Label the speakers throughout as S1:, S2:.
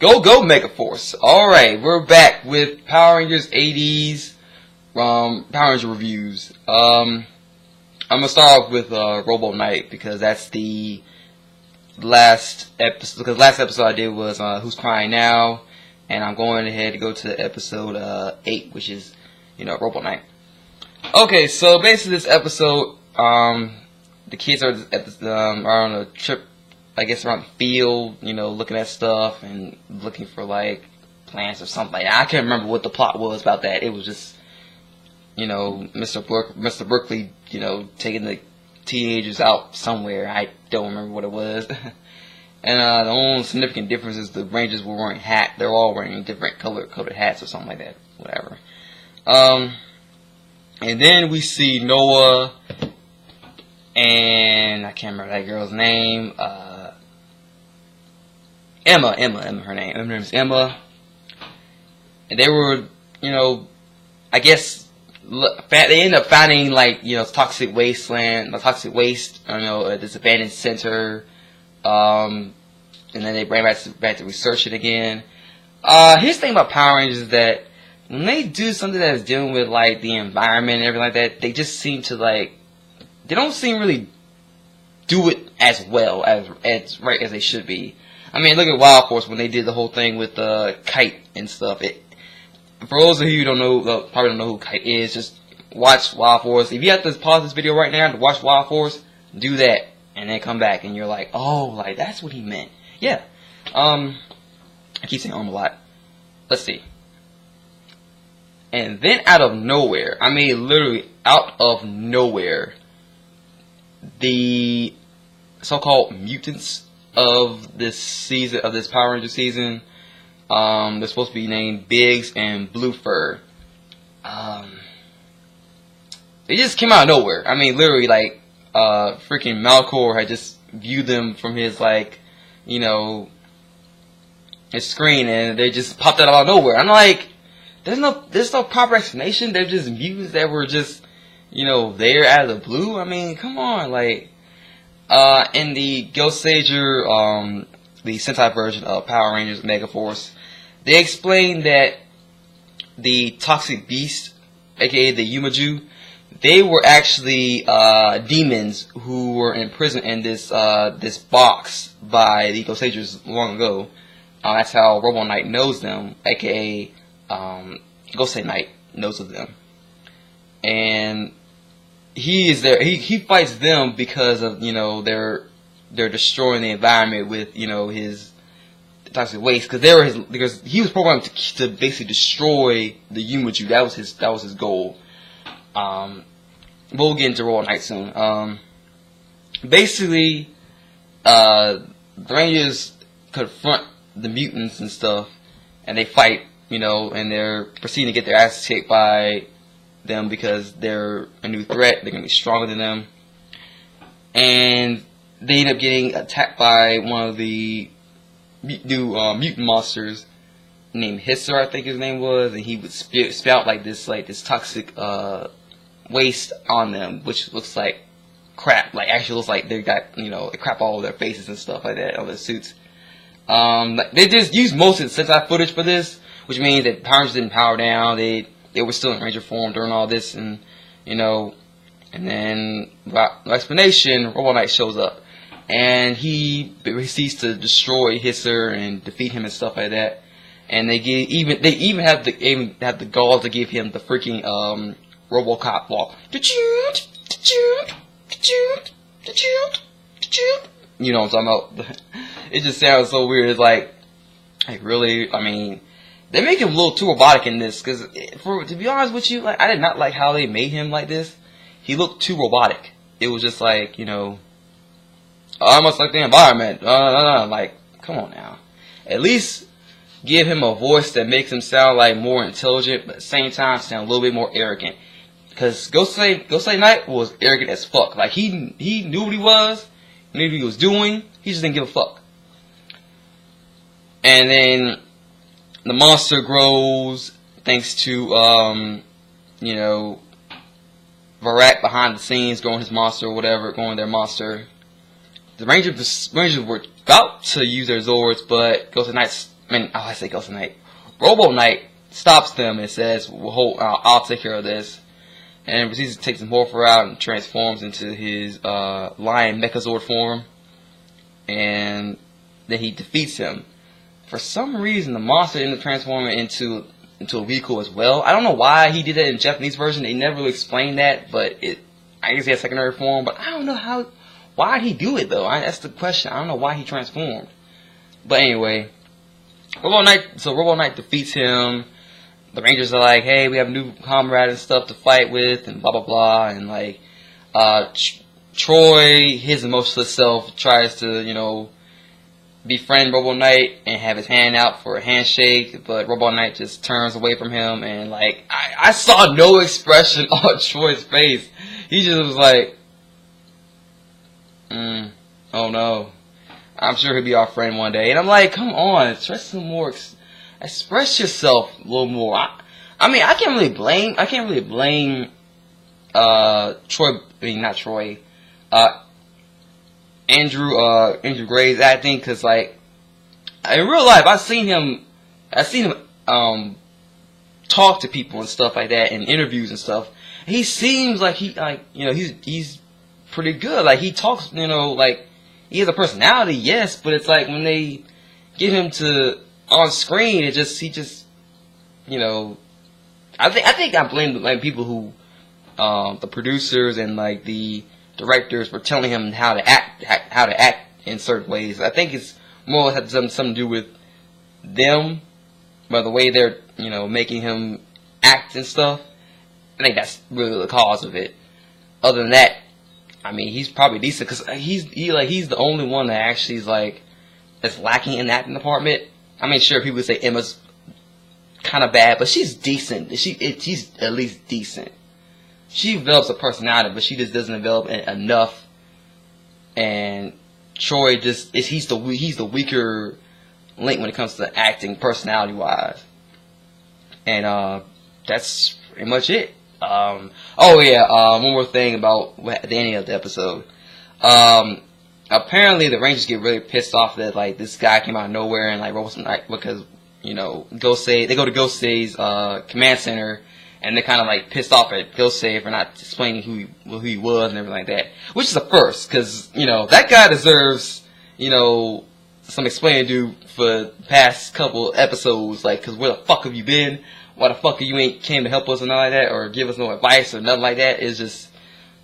S1: Go Megaforce. Alright, we're back with Power Rangers 80s Power Ranger reviews. I'm gonna start off with Robo Night because that's the last episode. Because last episode I did was Who's Crying Now, and I'm going ahead to go to episode 8, which is Robo Night. Okay, so basically this episode, the kids are are on a trip, I guess, around the field, looking at stuff and looking for like plants or something like that. I can't remember what the plot was about that. It was just, Mr. Berkeley, taking the teenagers out somewhere. I don't remember what it was. And the only significant difference is the Rangers were wearing hats. They're all wearing different colored hats or something like that. Whatever. And then we see Noah and I can't remember that girl's name. Emma, her name. Her name's Emma. And they were, I guess they ended up finding toxic waste, at this abandoned center. And then they bring back to research it again. Here's the thing about Power Rangers is that when they do something that is dealing with like the environment and everything like that, they just seem to they don't seem really do it as well as right as they should be. I mean, look at Wild Force when they did the whole thing with the kite and stuff. For those of you who don't know, probably don't know who Kite is, just watch Wild Force. If you have to pause this video right now to watch Wild Force, do that and then come back and you're like, oh, like that's what he meant. Yeah. I keep saying a lot. Let's see. And then out of nowhere, I mean literally out of nowhere, the so-called mutants of this season, of this Power Ranger season, they're supposed to be named Biggs and Blue Fur. They just came out of nowhere. I mean, literally, freaking Malcor had just viewed them from his, his screen, and they just popped out of nowhere. I'm like, there's no proper explanation. They're just mutants that were just, there out of the blue. I mean, come on, in the Ghost Sager, the Sentai version of Power Rangers Megaforce, they explained that the Toxic Beast, aka the Yumaju, they were actually demons who were imprisoned in this box by the Ghost Sagers long ago. That's how Robo Knight knows them, aka Ghost Knight knows of them, and he is there. He fights them because of they're destroying the environment with his toxic waste, because he was programmed to basically destroy the Yumaju. That was his goal. We'll get into Robo Knight soon. Basically, the Rangers confront the mutants and stuff, and they fight, and they're proceeding to get their asses kicked by them because they're a new threat. They're gonna be stronger than them, and they end up getting attacked by one of the new mutant monsters named Hisser, I think his name was, and he would spout this toxic waste on them, which looks like crap. Actually looks like they got crap all over their faces and stuff like that on their suits. They just used most of the Sentai footage for this, which means that Power Rangers didn't power down. They were still in Ranger form during all this, and and then without no explanation, Robo Knight shows up, and he proceeds to destroy Hisser and defeat him and stuff like that. And they even have the gall to give him the freaking RoboCop walk. You know what I'm talking about? It just sounds so weird. It's like really, I mean, they make him a little too robotic in this, because to be honest with you, I did not like how they made him like this. He looked too robotic. It was just almost like the environment. Come on now. At least give him a voice that makes him sound more intelligent, but at the same time sound a little bit more arrogant. Because Ghost Knight was arrogant as fuck. He knew what he was, knew what he was doing. He just didn't give a fuck. And then the monster grows thanks to Varak behind the scenes growing his monster or whatever, growing their monster. The Rangers were about to use their Zords, but Ghost Knight I say Ghost Knight. Robo Knight stops them and says, well, I'll take care of this. And proceeds to take some Morpher out and transforms into his lion Megazord form. And then he defeats him. For some reason, the monster ended up transforming into a vehicle as well. I don't know why he did that in the Japanese version. They never really explained that, but I guess he had secondary form. But I don't know why did he do it though? That's the question. I don't know why he transformed. But anyway, Robo Knight defeats him. The Rangers are like, hey, we have a new comrade and stuff to fight with, and blah blah blah, and like, Troy, his emotionless self, tries to, befriend Robo Knight and have his hand out for a handshake, but Robo Knight just turns away from him, and like, I saw no expression on Troy's face. He just was like, oh no, I'm sure he'll be our friend one day. And I'm like, come on, express some more. Express yourself a little more. I mean, I can't really blame Troy. I mean, not Troy. Andrew Gray's acting, because like in real life, I've seen him talk to people and stuff like that in interviews and stuff. He seems like he's pretty good. Like he talks, like he has a personality, yes, but it's like when they get him to on screen, he just I think I blame like people who the producers and like the directors for telling him how to act in certain ways. I think it's more has something to do with them, by the way they're making him act and stuff. I think that's really the cause of it. Other than that, I mean, he's probably decent because he's the only one that actually is like that's lacking in the acting department. I mean, sure, people would say Emma's kind of bad, but she's decent. She's at least decent. She develops a personality, but she just doesn't develop enough. And Troy he's the weaker link when it comes to acting, personality wise. And that's pretty much it. One more thing about the ending of the episode. Apparently the Rangers get really pissed off that like this guy came out of nowhere and like Robo Knight, because they go to Ghostay's command center, and they're kind of like pissed off at Ghostay for not explaining who he was and everything like that, which is a first, because that guy deserves some explaining to do for the past couple episodes, like, because where the fuck have you been? Why the fuck you ain't came to help us or nothing like that, or give us no advice or nothing like that? It's just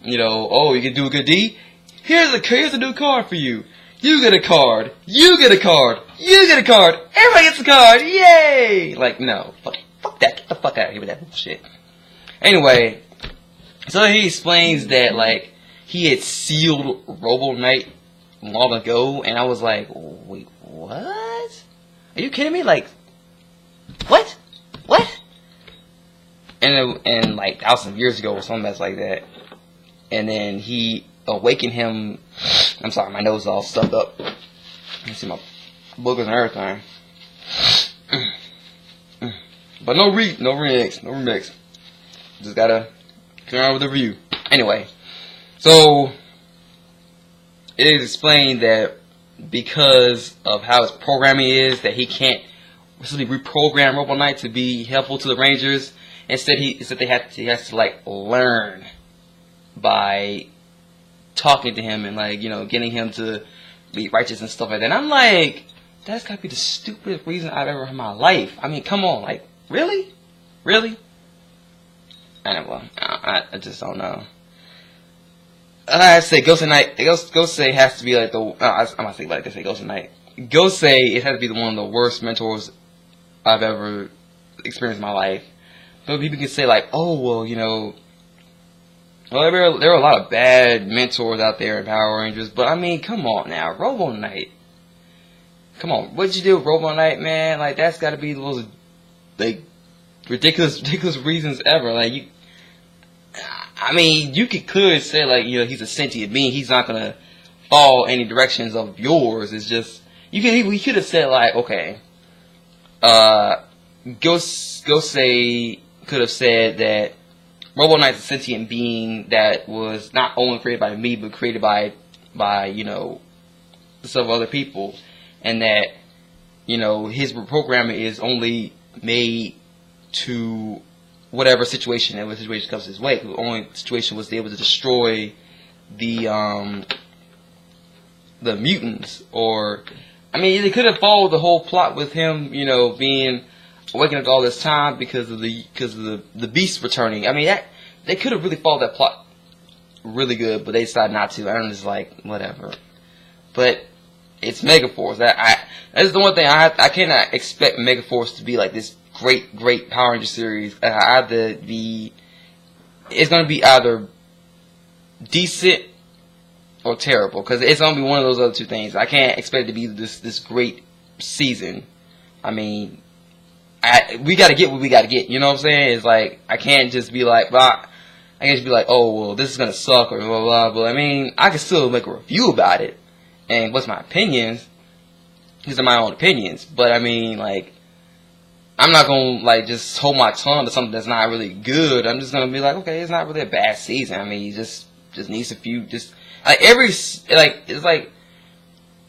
S1: oh, you can do a good deed. Here's a new card for you. You get a card. You get a card. You get a card. Everybody gets a card. Yay! Like, no. Fuck that. Get the fuck out of here with that bullshit. Anyway, so he explains that, like, he had sealed Robo Knight long ago, and I was like, wait, what? Are you kidding me? Like, what? What? And like, that was some years ago or something that's like that. And then he awakened him. I'm sorry, my nose is all stuffed up. You can see my boogers and everything. But no remix. Just gotta turn on with the review. Anyway, so it is explained that because of how his programming is, that he can't simply reprogram Robo Knight to be helpful to the Rangers. Instead, he has to like learn by talking to him and like getting him to be righteous and stuff like that. And I'm like, that's gotta be the stupidest reason I've ever heard in my life. I mean, come on, like, really? I just don't know. I say Ghost Knight. Ghostay has to be like the. I'm not thinking like they say Ghost Knight. Ghostay, it has to be one of the worst mentors I've ever experienced in my life. But people can say like, oh well, well, there are a lot of bad mentors out there in Power Rangers, but I mean, come on now, Robo Knight. Come on, what'd you do with Robo Knight, man? Like, that's got to be the most like ridiculous reasons ever. Like, you could clearly say like, he's a sentient being. He's not gonna follow any directions of yours. It's just we could have said like, okay, Ghostay could have said that Robo Knight's a sentient being that was not only created by me, but created by several other people, and that you know, his programming is only made to whatever situation and what situation comes his way. The only situation was able to destroy the mutants, or I mean, they could have followed the whole plot with him, you know, being waking up all this time because of the beast returning. I mean, that they could have really followed that plot really good, but they decided not to. I'm just like, whatever. But it's Megaforce. That's the one thing I cannot expect Megaforce to be like this great Power Ranger series. It's gonna be either decent or terrible, because it's gonna be one of those other two things. I can't expect it to be this great season. I mean, we gotta get what we gotta get. You know what I'm saying? It's like I can't just be like, I can't just be like, oh well, this is gonna suck or blah blah blah. But I mean, I can still make a review about it. And what's my opinions? These are my own opinions. But I mean, like, I'm not gonna like just hold my tongue to something that's not really good. I'm just gonna be like, okay, it's not really a bad season. I mean, you just needs a few, just like it's like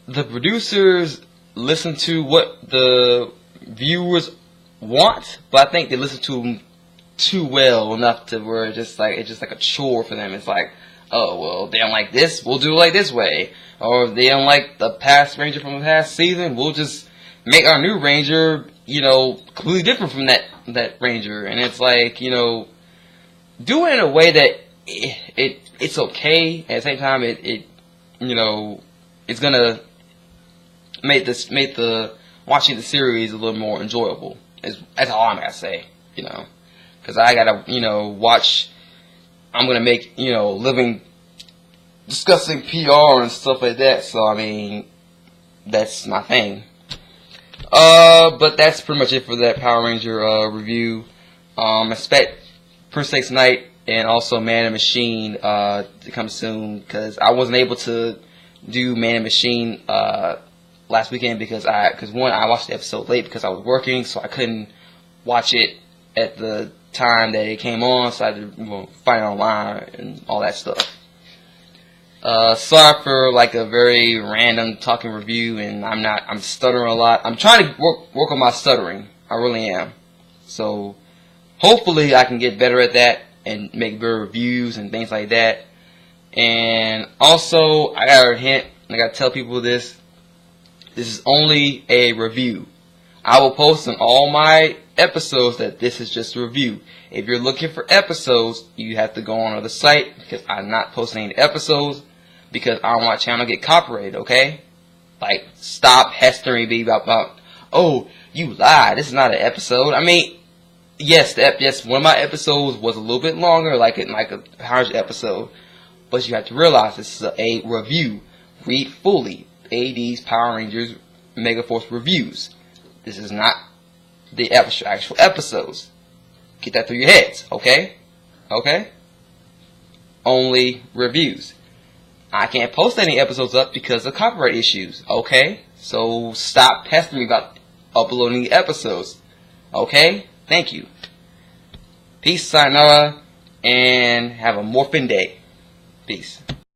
S1: the producers listen to what the viewers want, but I think they listen to them too well enough to where it's just like a chore for them. It's like, oh well, they don't like this, we'll do it like this way. Or if they don't like the past Ranger from the past season, we'll just make our new Ranger, you know, completely different from that Ranger. And it's like, you know, do it in a way that it's okay. At the same time, it you know, it's gonna make the watching the series a little more enjoyable. That's all I'm gonna say, you know, because I gotta, you know, watch. I'm gonna make, you know, discussing PR and stuff like that. So I mean, that's my thing. But that's pretty much it for that Power Ranger review. Expect Princess Knight and also Man and Machine to come soon, because I wasn't able to do Man and Machine last weekend because one, I watched the episode late because I was working, so I couldn't watch it at the time that it came on, so I had to find it online and all that stuff. Sorry for like a very random talking review, and I'm stuttering a lot. I'm trying to work on my stuttering. I really am. So hopefully I can get better at that and make better reviews and things like that. And also, I got a hint, and I got to tell people this. This is only a review. I will post on all my episodes that this is just a review. If you're looking for episodes, you have to go on the site, because I'm not posting any episodes, because I don't want my channel to get copyrighted, okay? Like, stop pestering me about, oh, you lied, this is not an episode. I mean, yes, one of my episodes was a little bit longer, like a 100 episode, but you have to realize this is a review. Read fully AD's Power Rangers Megaforce reviews. This is not the actual episodes. Get that through your heads, okay? Okay? Only reviews. I can't post any episodes up because of copyright issues, okay? So stop pestering me about uploading the episodes, okay? Thank you. Peace, sayonara, and have a morphin' day. Peace.